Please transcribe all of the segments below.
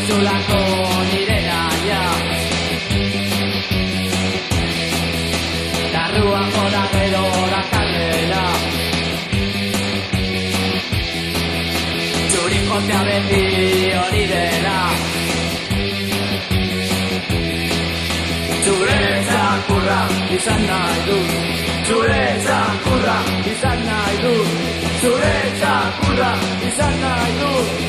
dizulako nire naia. Larruan gora gero dakarrela, txurin jotea beti hori dela. Zure txakurra izan nahi dut, zure txakurra izan nahi dut, zure txakurra izan nahi dut.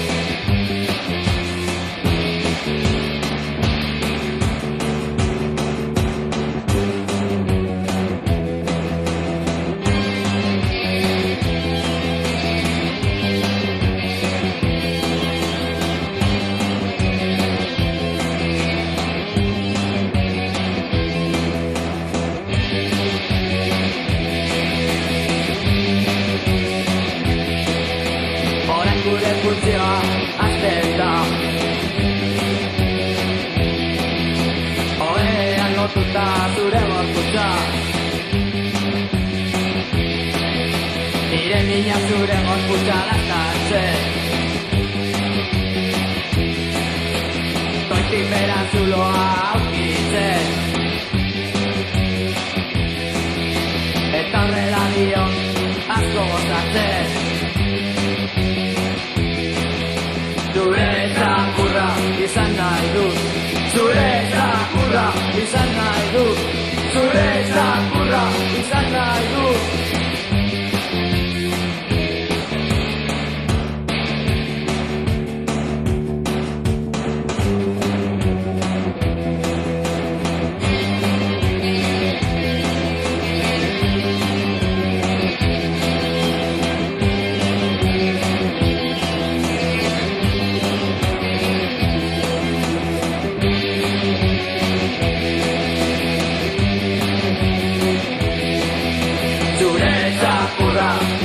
Gure funtzioa azten da, ohean lotuta zure gorputza. Nire mina zure gorputza lastatzen, goitik bera zuloa aurkitzen. Eta horrela dio asko gozatzen. Zure txakurra izan nahi dut, zure txakurra izan nahi dut, zure txakurra izan nahi dut.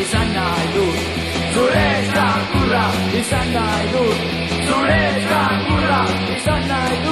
Izan nahi dut, zure txakurra izan nahi dut, zure txakurra izan nahi dut.